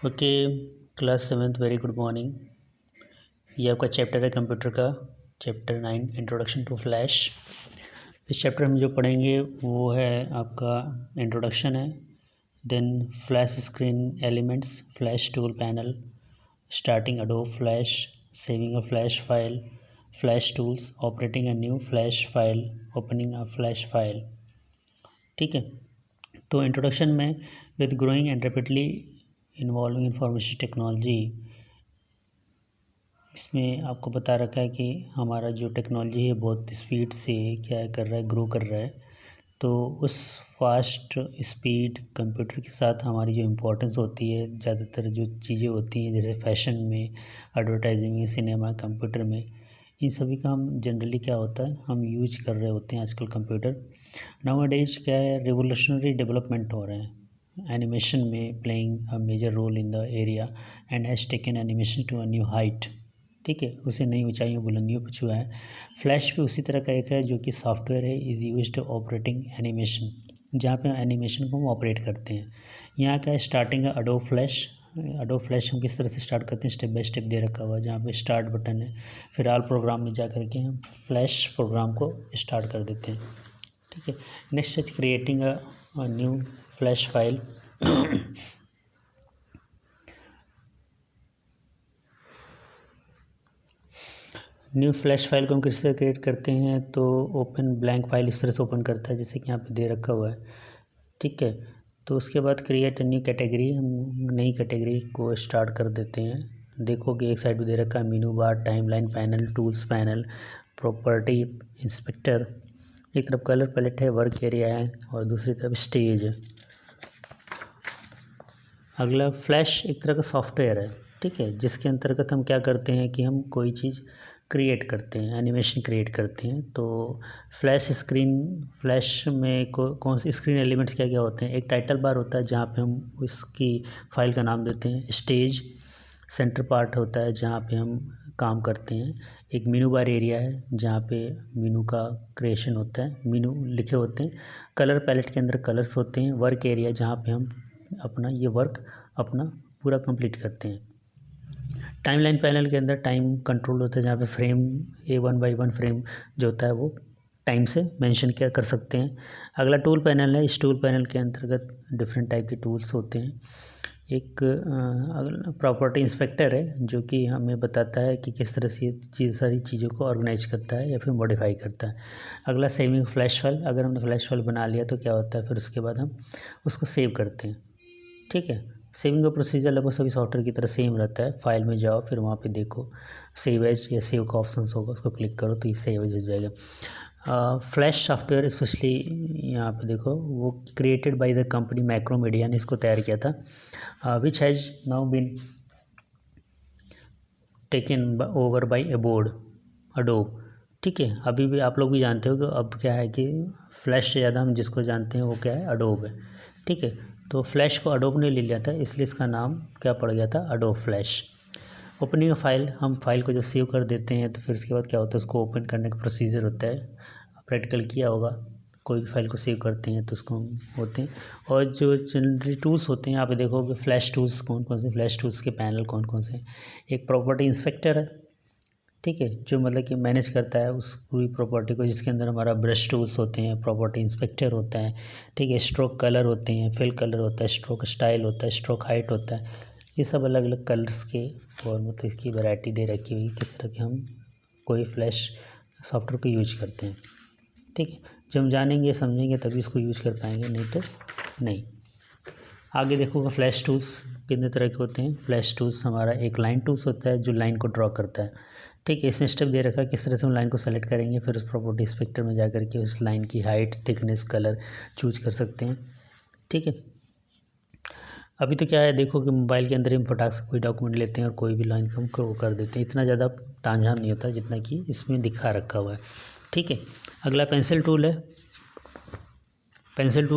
Okay, class 7th very good morning. ये आपका chapter है कंप्यूटर का, चैप्टर 9 इंट्रोडक्शन टू फ्लैश। इस चैप्टर में जो पढ़ेंगे वो है आपका इंट्रोडक्शन है, then Flash screen elements, Flash tool panel, starting Adobe Flash, saving a Flash file, Flash tools, operating a new Flash file, opening a Flash file. ठीक है, तो इंट्रोडक्शन में with growing and rapidly involving information technology, इसमें आपको बता रखा है कि हमारा जो टेक्नोलॉजी है बहुत स्पीड से क्या कर रहा है, ग्रो कर रहा है। तो उस फास्ट स्पीड कंप्यूटर के साथ हमारी जो इम्पोर्टेंस होती है, ज़्यादातर जो चीज़ें होती हैं जैसे फैशन में, एडवर्टाइजिंग में, सिनेमा, कंप्यूटर में, इन सभी का हम जनरली क्या होता है हम यूज कर रहे होते हैं आजकल कंप्यूटर। नाउअडेज क्या है, रिवोल्यूशनरी डेवलपमेंट हो रहे हैं एनिमेशन में, playing a major role in the area and has taken animation to a new height. ठीक है, उसे नई ऊंचाइयों बुलंदियों पर छुआ है। फ्लैश भी उसी तरह का एक है जो कि सॉफ्टवेयर है, इज़ यूज्ड ऑपरेटिंग एनिमेशन, जहाँ पे एनिमेशन को हम ऑपरेट करते हैं। यहाँ का स्टार्टिंग है अडोब फ्लैश। अडोब फ्लैश हम किस तरह से स्टार्ट करते हैं, स्टेप बाय स्टेप दे रखा हुआ है, जहाँ पे स्टार्ट बटन है, फिर ऑल प्रोग्राम में जा करके हम फ्लैश प्रोग्राम को स्टार्ट कर देते हैं। ठीक है, next is creating a new Flash file. New Flash file को हम किस तरह क्रिएट करते हैं, तो ओपन ब्लैंक फाइल इस तरह से ओपन करता है जैसे कि यहाँ पे दे रखा हुआ है। ठीक है, तो उसके बाद क्रिएट न्यू कैटेगरी, हम नई कैटेगरी को स्टार्ट कर देते हैं। देखोगे एक साइड पे दे रखा है मेनू बार, timeline panel, tools panel, property inspector, एक तरफ कलर पैलेट है, वर्क एरिया है, और दूसरी तरफ स्टेज है। अगला फ्लैश एक तरह का सॉफ्टवेयर है, ठीक है, जिसके अंतर्गत हम क्या करते हैं कि हम कोई चीज़ क्रिएट करते हैं, एनिमेशन क्रिएट करते हैं। तो फ्लैश स्क्रीन, फ्लैश में कौन से स्क्रीन एलिमेंट्स क्या क्या होते हैं, एक टाइटल बार होता है जहाँ पे हम उसकी फाइल का नाम देते हैं, स्टेज सेंटर पार्ट होता है जहाँ पे हम काम करते हैं, एक मेनू बार एरिया है जहाँ पे मेनू का क्रिएशन होता है, मेनू लिखे होते हैं, कलर पैलेट के अंदर कलर्स होते हैं, वर्क एरिया जहाँ पे हम अपना ये वर्क अपना पूरा कंप्लीट करते हैं। टाइमलाइन पैनल के अंदर टाइम कंट्रोल होता है जहाँ पे फ्रेम A1/1 फ्रेम जो होता है वो टाइम से मेंशन क्या कर सकते हैं। अगला टूल पैनल है, इस टूल पैनल के अंतर्गत डिफरेंट टाइप के टूल्स होते हैं। एक प्रॉपर्टी इंस्पेक्टर है जो कि हमें बताता है कि किस तरह से सारी चीज़ों को ऑर्गेनाइज करता है या फिर मॉडिफाई करता है। अगला सेविंग फ्लैश फाइल, अगर हमने फ्लैश फाइल बना लिया तो क्या होता है फिर उसके बाद हम उसको सेव करते हैं। ठीक है, सेविंग का प्रोसीजर लगभग सभी सॉफ्टवेयर की तरह सेम रहता है। फाइल में जाओ, फिर वहाँ पे देखो सेव एज या सेव का ऑप्शन होगा, उसको क्लिक करो तो ये सेव एज हो जाएगा। फ्लैश सॉफ्टवेयर स्पेशली यहाँ पे देखो वो created by the company Macromedia ने इसको तैयार किया था, which has now been taken over by Adobe. ठीक है, अभी भी आप लोग भी जानते हो कि अब क्या है कि फ्लैश से ज़्यादा हम जिसको जानते हैं वो क्या है, अडोब है। ठीक है, तो फ्लैश को अडोब ने ले लिया था, इसलिए इसका नाम क्या पड़ गया था, अडोब फ्लैश। ओपनिंग फाइल, हम फाइल को जब सेव कर देते हैं तो फिर उसके बाद क्या होता है उसको ओपन करने का प्रोसीजर होता है। प्रैक्टिकल किया होगा, कोई भी फाइल को सेव करते हैं तो उसको होते हैं। और जो जनरली टूल्स होते हैं यहाँ पे देखोगे फ्लैश टूल्स कौन कौन से, फ्लैश टूल्स के पैनल कौन कौन से, एक प्रॉपर्टी इंस्पेक्टर है, ठीक है, जो मतलब कि मैनेज करता है उस पूरी प्रॉपर्टी को, जिसके अंदर हमारा ब्रश टूल्स होते हैं, प्रॉपर्टी इंस्पेक्टर होता है, ठीक है, स्ट्रोक कलर होते हैं, फिल कलर होता है, स्ट्रोक स्टाइल होता है, स्ट्रोक हाइट होता है, ये सब अलग अलग कलर्स के और मतलब इसकी वैरायटी दे रखी हुई किस तरह के हम कोई फ्लैश सॉफ्टवेयर को यूज करते हैं। ठीक है, जब हम जानेंगे समझेंगे तभी इसको यूज कर पाएंगे, नहीं तो नहीं। आगे देखोगे फ्लैश टूल्स कितने तरह के होते हैं। फ्लैश टूल्स हमारा एक लाइन टूल्स होता है जो लाइन को ड्रॉ करता है। ठीक है, इसमें स्टेप दे रखा है किस तरह से हम लाइन को सेलेक्ट करेंगे, फिर उस प्रॉपर्टी इंस्पेक्टर में जा करके उस लाइन की हाइट, थिकनेस, कलर चूज कर सकते हैं। ठीक है, अभी तो क्या है देखो कि मोबाइल के अंदर हम फटाक से कोई डॉक्यूमेंट लेते हैं और कोई भी लाइन हम कर देते हैं, इतना ज़्यादा तामझाम नहीं होता जितना कि इसमें दिखा रखा हुआ है। ठीक है, अगला पेंसिल टूल है। पेंसिल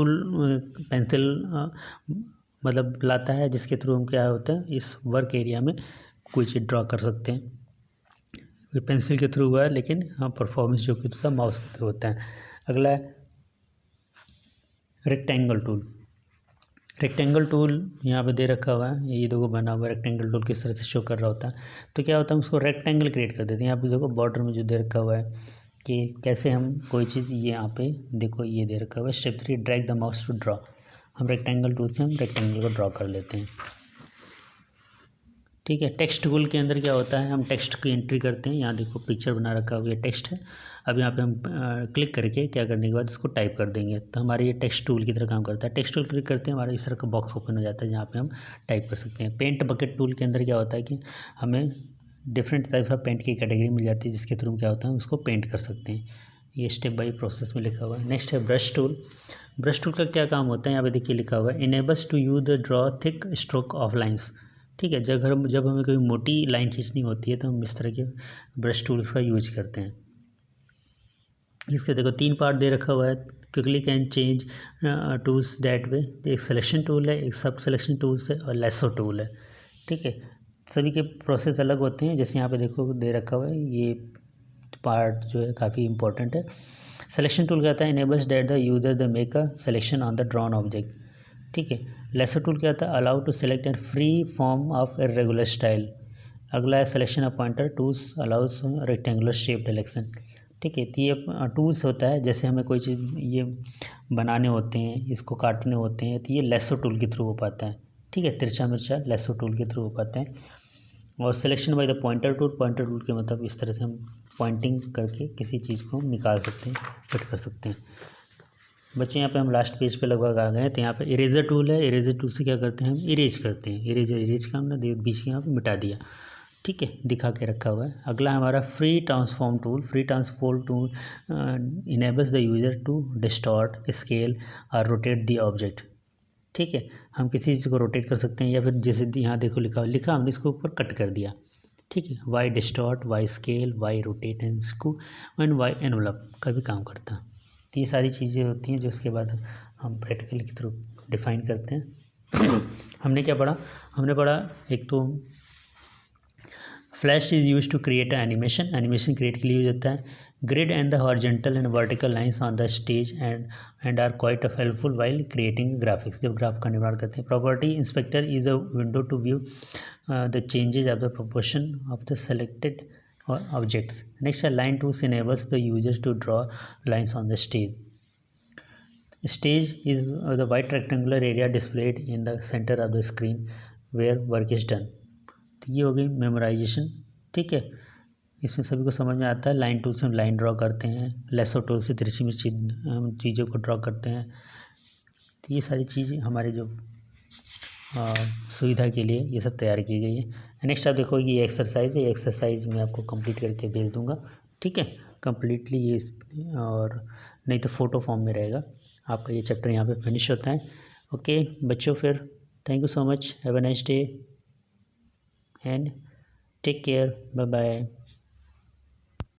मतलब लाता है जिसके थ्रू हम क्या होता है इस वर्क एरिया में कोई चीज़ ड्रॉ कर सकते हैं। ये पेंसिल के थ्रू हुआ है, लेकिन हाँ परफॉर्मेंस जो कि होता है माउस के थ्रू होता है। अगला है रेक्टेंगल टूल। रेक्टेंगल टूल यहाँ पे दे रखा हुआ है, ये देखो बना हुआ रेक्टेंगल टूल किस तरह से शो कर रहा होता है। तो क्या होता है, उसको रेक्टेंगल क्रिएट कर देते हैं। यहाँ पे देखो बॉर्डर में जो दे रखा हुआ है कि कैसे हम कोई चीज़, ये यहाँ पे देखो ये दे रखा हुआ है step 3 drag the mouse to draw. हम रेक्टेंगल टूल से हम रेक्टेंगल को ड्रॉ कर लेते हैं। ठीक है, टेक्स्ट टूल के अंदर क्या होता है, हम टेक्स्ट की एंट्री करते हैं। यहाँ देखो पिक्चर बना रखा हुआ, ये टेक्स्ट है। अब यहाँ पे हम क्लिक करके क्या करने के बाद इसको टाइप कर देंगे, तो हमारे ये टेक्स्ट टूल की तरह काम करता है। टेक्स्ट टूल क्लिक करते हैं, हमारा इस तरह का बॉक्स ओपन हो जाता है जहाँ पे हम टाइप कर सकते हैं। पेंट बकेट टूल के अंदर क्या होता है कि हमें डिफरेंट टाइप ऑफ पेंट की कैटेगरी मिल जाती है, जिसके थ्रू क्या होता है उसको पेंट कर सकते हैं। ये स्टेप बाई प्रोसेस में लिखा हुआ है। नेक्स्ट है ब्रश टूल। ब्रश टूल का क्या काम होता है, यहाँ पे देखिए लिखा हुआ है enables to use the draw thick stroke of lines. ठीक है, जब हमें कोई मोटी लाइन खींचनी होती है तो हम इस तरह के ब्रश टूल्स का यूज करते हैं। इसके देखो 3 पार्ट दे रखा हुआ है। Quickly can change tools that way. एक सिलेक्शन टूल है, एक सब सिलेक्शन टूल्स है और लेसो टूल है। ठीक है, सभी के प्रोसेस अलग होते हैं। जैसे यहाँ पे देखो दे रखा हुआ है, ये पार्ट जो है काफ़ी इंपॉर्टेंट है। सिलेक्शन टूल कहता है enables that the user the make a selection on the drawn object. ठीक है, लेसर टूल क्या होता है, allow to select and free form of irregular style. अगला है selection of pointer tools allows rectangular shape direction. ठीक है, तो ये टूल्स होता है, जैसे हमें कोई चीज़ ये बनाने होते हैं, इसको काटने होते हैं, तो ये लेसो टूल के थ्रू हो पाता है। ठीक है, तिरछा मिर्चा लेसो टूल के थ्रू हो पाते हैं। और selection by the pointer tool, pointer tool के मतलब इस तरह से हम पॉइंटिंग करके किसी चीज़ को निकाल सकते हैं, फिट कर सकते हैं। बच्चे यहाँ पे हम लास्ट पेज पे लगभग आ गए हैं। तो यहाँ पे इरेजर टूल है। इरेजर टूल से क्या करते हैं, हम इरेज करते हैं। इरेज का हमने बीच यहाँ पे मिटा दिया। ठीक है, दिखा के रखा हुआ है। अगला हमारा free transform tool. Free transform tool enables the user to distort, scale और रोटेट द ऑब्जेक्ट। ठीक है, हम किसी चीज़ को रोटेट कर सकते हैं, या फिर जैसे यहाँ देखो लिखा हमने इसको ऊपर कट कर दिया। ठीक है, why distort, why scale, why rotate and skew and why envelope का भी काम करता है। तो ये सारी चीज़ें होती हैं जो उसके बाद हम प्रैक्टिकल के थ्रू डिफाइन करते हैं। हमने क्या पढ़ा, हमने पढ़ा एक तो Flash is use to create animation. Animation create के लिए यूज होता है। Grid and the horizontal and vertical lines on the stage and are quite helpful while creating graphics, जब ग्राफ का निर्माण करते हैं। Property inspector is a window to view the changes of the proportion of the selected objects. Next, a line tools enables the users to draw lines on the stage. Stage is the white rectangular area displayed in the center of the screen where work is done. तो ये हो गई memorisation. ठीक है, इसमें सभी को समझ में आता है। लाइन टूल से हम लाइन ड्रॉ करते हैं, लेसो टूल से तिरछी मिर्ची चीज़ों को ड्रॉ करते हैं। तो ये सारी चीज़ें हमारे जो सुविधा के लिए ये सब तैयार की गई है। नेक्स्ट आप देखो ये एक्सरसाइज है, ये एक्सरसाइज मैं आपको कंप्लीट करके भेज दूंगा। ठीक है, कंप्लीटली ये, और नहीं तो फ़ोटो फॉर्म में रहेगा। आपका ये चैप्टर यहाँ पे फिनिश होता है। ओके बच्चों, फिर thank you so much, have a nice day and take care, bye bye.